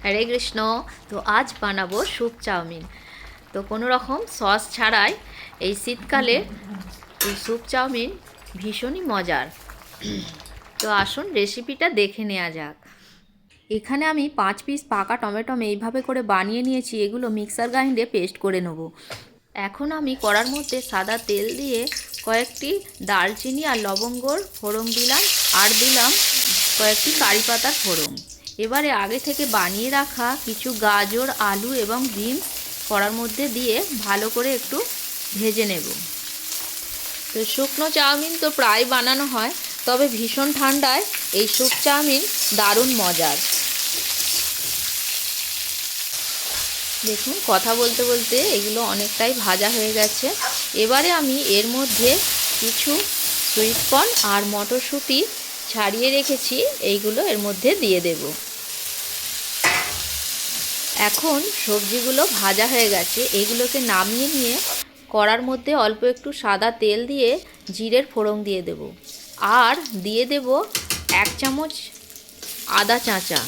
হরে কৃষ্ণ। তো আজ বানাবো স্যুপ চাউমিন। তো কোনো রকম সস ছাড়াই এই শীতকালে এই স্যুপ চাউমিন ভীষণই মজার। তো আসুন রেসিপিটা দেখে নেওয়া যাক। এখানে আমি 5 পিস পাকা টমেটো এইভাবে করে বানিয়ে নিয়েছি। এগুলো মিক্সার গ্রাইন্ডে পেস্ট করে নেব। এখন আমি কড়ার মধ্যে সাদা তেল দিয়ে কয়েকটি দারচিনি আর লবঙ্গর ফোড়ন দিলাম, আর দিলাম কয়েকটি কারি পাতার ফোড়ন। এবারে আগে থেকে বানিয়ে রাখা কিছু গাজর, আলু এবং বিনস কড়ার মধ্যে দিয়ে ভালো করে একটু ভেজে নেব। তো শুকনো চাউমিন তো প্রায় বানানো হয়, তবে ভীষণ ঠান্ডায় এই স্যুপ চাউমিন দারুণ মজার। দেখুন কথা বলতে বলতে এগুলো অনেকটাই ভাজা হয়ে গেছে। এবারে আমি এর মধ্যে কিছু সুইট কর্ন আর মটরশুঁটি ছাড়িয়ে রেখেছি, এইগুলো এর মধ্যে দিয়ে দেব। এখন সবজিগুলো ভাজা হয়ে গেছে, এগুলোকে নামিয়ে নিয়ে কড়ার মধ্যে অল্প একটু সাদা তেল দিয়ে জিরের ফোড়ন দিয়ে দেব, আর দিয়ে দেব 1 চামচ আদা চাঁচা।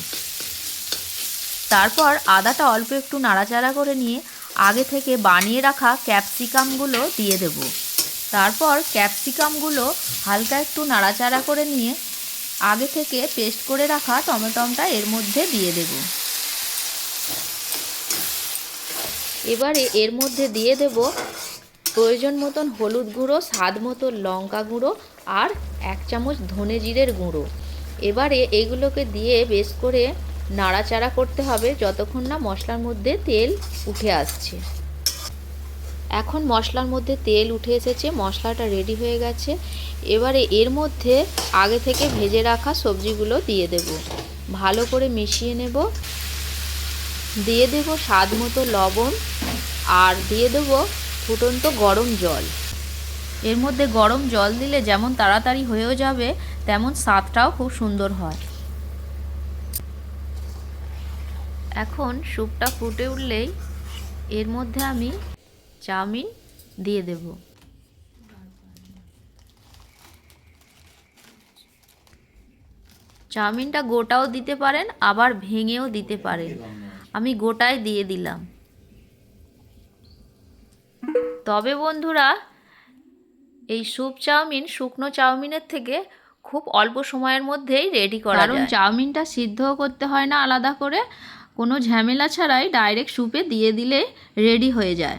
তারপর আদাটা অল্প একটু নাড়াচাড়া করে নিয়ে আগে থেকে বানিয়ে রাখা ক্যাপসিকামগুলো দিয়ে দেব। তারপর ক্যাপসিকামগুলো হালকা একটু নাড়াচাড়া করে নিয়ে আগে থেকে পেস্ট করে রাখা টমেটোটা এর মধ্যে দিয়ে দেব। এবারে এর মধ্যে দিয়ে দেব প্রয়োজন মতন হলুদ গুঁড়ো, স্বাদ মতো লঙ্কা গুঁড়ো আর 1 চামচ ধনে জিরের গুঁড়ো। এবারে এগুলোকে দিয়ে বেশ করে নাড়াচাড়া করতে হবে যতক্ষণ না মশলার মধ্যে তেল উঠে আসছে। এখন মশলার মধ্যে তেল উঠে এসেছে, মশলাটা রেডি হয়ে গেছে। এবারে এর মধ্যে আগে থেকে ভেজে রাখা সবজিগুলো দিয়ে দেব, ভালো করে মিশিয়ে নেব। দিয়ে দেব স্বাদ মতো লবণ, আর দিয়ে দেব ফুটন্ত গরম জল। এর মধ্যে গরম জল দিলে যেমন তাড়াতাড়ি হয়েও যাবে, তেমন স্বাদটাও খুব সুন্দর হয়। এখন স্যুপটা ফুটে উঠলেই এর মধ্যে আমি চাউমিন দিয়ে দেব। চাউমিনটা গোটাও দিতে পারেন, আবার ভেঙেও দিতে পারেন। আমি গোটায় দিয়ে দিলাম। তবে বন্ধুরা, এই স্যুপ চাউমিন শুকনো চাউমিনের থেকে খুব অল্প সময়ের মধ্যেই রেডি করা যায়, কারণ চাউমিনটা সিদ্ধও করতে হয় না আলাদা করে, কোনো ঝামেলা ছাড়াই ডাইরেক্ট স্যুপে দিয়ে দিলে রেডি হয়ে যায়।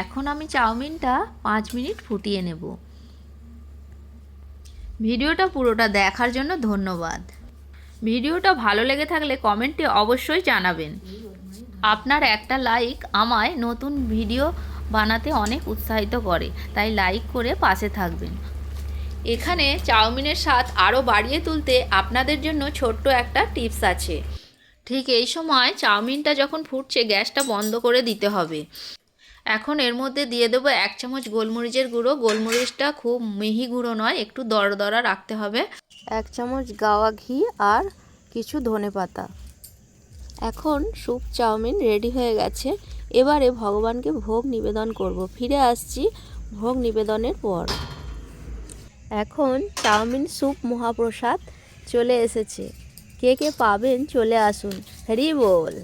এখন আমি চাউমিনটা 5 মিনিট ফুটিয়ে নেব। ভিডিওটা পুরোটা দেখার জন্য ধন্যবাদ। ভিডিওটা ভালো লেগে থাকলে কমেন্টে অবশ্যই জানাবেন। আপনার একটা লাইক আমায় নতুন ভিডিও বানাতে অনেক উৎসাহিত করে, তাই লাইক করে পাশে থাকবেন। এখানে চাউমিনের স্বাদ আরও বাড়িয়ে তুলতে আপনাদের জন্য ছোট্ট একটা টিপস আছে। ঠিক এই সময় চাউমিনটা যখন ফুটছে গ্যাসটা বন্ধ করে দিতে হবে। এখন এর মধ্যে দিয়ে দেবো 1 চামচ গোলমরিচের গুঁড়ো। গোলমরিচটা খুব মিহি গুঁড়ো নয়, একটু দরদরা রাখতে হবে। 1 চামচ গাওয়া ঘি আর কিছু ধনেপাতা। এখন স্যুপ চাউমিন রেডি হয়ে গেছে। এবারে ভগবানকে ভোগ নিবেদন করব। ফিরে আসছি ভোগ নিবেদনের পর। এখন চাউমিন স্যুপ মহাপ্রসাদ চলে এসেছে। কে কে পাবেন চলে আসুন। হরি বল।